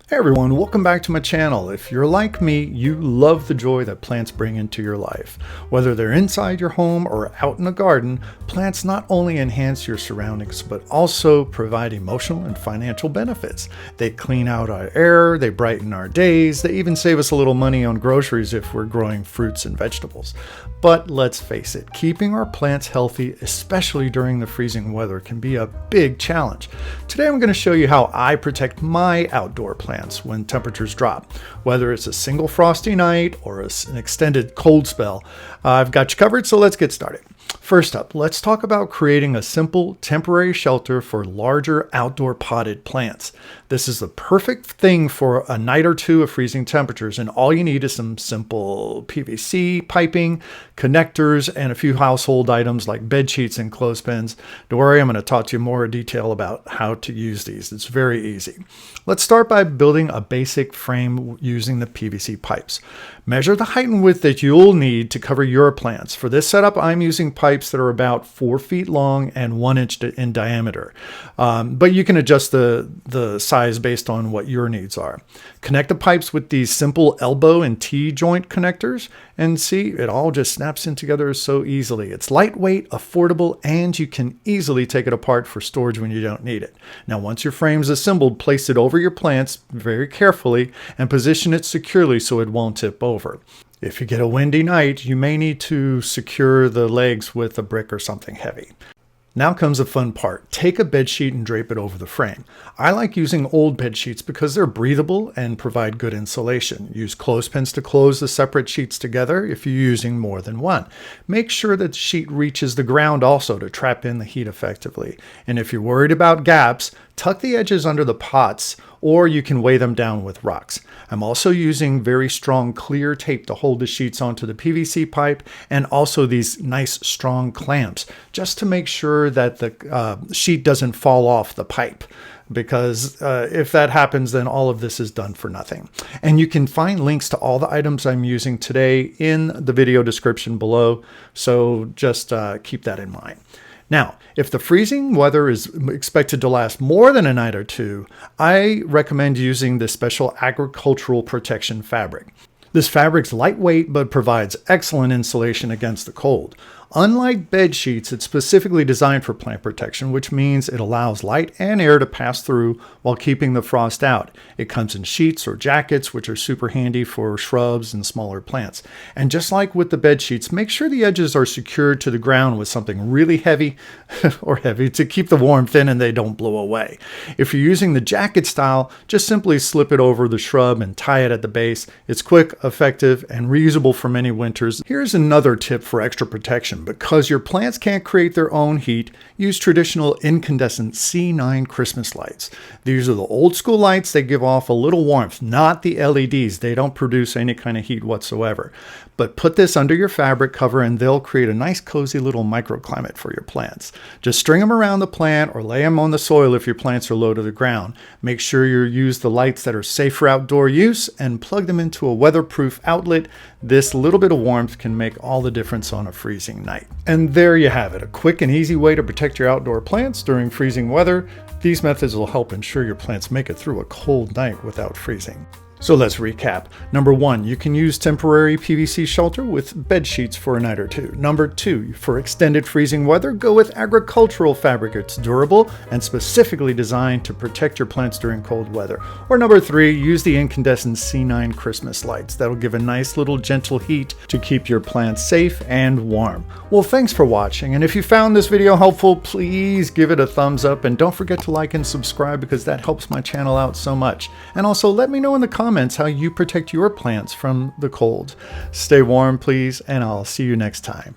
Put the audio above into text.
Hey everyone, welcome back to my channel. If you're like me, you love the joy that plants bring into your life. Whether they're inside your home or out in the garden, plants not only enhance your surroundings, but also provide emotional and financial benefits. They clean out our air, they brighten our days, they even save us a little money on groceries if we're growing fruits and vegetables. But let's face it, keeping our plants healthy, especially during the freezing weather, can be a big challenge. Today I'm going to show you how I protect my outdoor plants when temperatures drop. Whether it's a single frosty night or an extended cold spell, I've got you covered, so let's get started. First up, let's talk about creating a simple temporary shelter for larger outdoor potted plants. This is the perfect thing for a night or two of freezing temperatures, and all you need is some simple PVC piping, connectors, and a few household items like bed sheets and clothespins. Don't worry, I'm going to talk to you more in detail about how to use these. It's very easy. Let's start by building a basic frame using the PVC pipes. Measure the height and width that you'll need to cover your plants. For this setup, I'm using pipes that are about 4 feet long and 1 inch in diameter. But you can adjust the size based on what your needs are. Connect the pipes with these simple elbow and T-joint connectors, and see, it all just snaps in together so easily. It's lightweight, affordable, and you can easily take it apart for storage when you don't need it. Now, once your frame is assembled, place it over your plants very carefully and position it securely so it won't tip over. If you get a windy night, you may need to secure the legs with a brick or something heavy. Now comes the fun part. Take a bed sheet and drape it over the frame. I like using old bed sheets because they're breathable and provide good insulation. Use clothespins to close the separate sheets together if you're using more than one. Make sure that the sheet reaches the ground also to trap in the heat effectively. And if you're worried about gaps, tuck the edges under the pots, or you can weigh them down with rocks. I'm also using very strong clear tape to hold the sheets onto the PVC pipe, and also these nice strong clamps just to make sure that the sheet doesn't fall off the pipe, because if that happens, then all of this is done for nothing. And you can find links to all the items I'm using today in the video description below, so just keep that in mind. Now, if the freezing weather is expected to last more than a night or two, I recommend using this special agricultural protection fabric. This fabric's lightweight but provides excellent insulation against the cold. Unlike bed sheets, it's specifically designed for plant protection, which means it allows light and air to pass through while keeping the frost out. It comes in sheets or jackets, which are super handy for shrubs and smaller plants. And just like with the bed sheets, make sure the edges are secured to the ground with something really heavy to keep the warmth in and they don't blow away. If you're using the jacket style, just simply slip it over the shrub and tie it at the base. It's quick, effective, and reusable for many winters. Here's another tip for extra protection. Because your plants can't create their own heat, use traditional incandescent C9 Christmas lights. These are the old school lights. They give off a little warmth, not the LEDs. They don't produce any kind of heat whatsoever. But put this under your fabric cover and they'll create a nice cozy little microclimate for your plants. Just string them around the plant or lay them on the soil if your plants are low to the ground. Make sure you use the lights that are safe for outdoor use and plug them into a weatherproof outlet. This little bit of warmth can make all the difference on a freezing night. And there you have it, a quick and easy way to protect your outdoor plants during freezing weather. These methods will help ensure your plants make it through a cold night without freezing. So let's recap. Number 1, you can use temporary PVC shelter with bed sheets for a night or two. Number 2, for extended freezing weather, go with agricultural fabric. It's durable and specifically designed to protect your plants during cold weather. Or number 3, use the incandescent C9 Christmas lights. That'll give a nice little gentle heat to keep your plants safe and warm. Well, thanks for watching, and if you found this video helpful, please give it a thumbs up and don't forget to like and subscribe because that helps my channel out so much. And also let me know in the comments how you protect your plants from the cold. Stay warm, please, and I'll see you next time.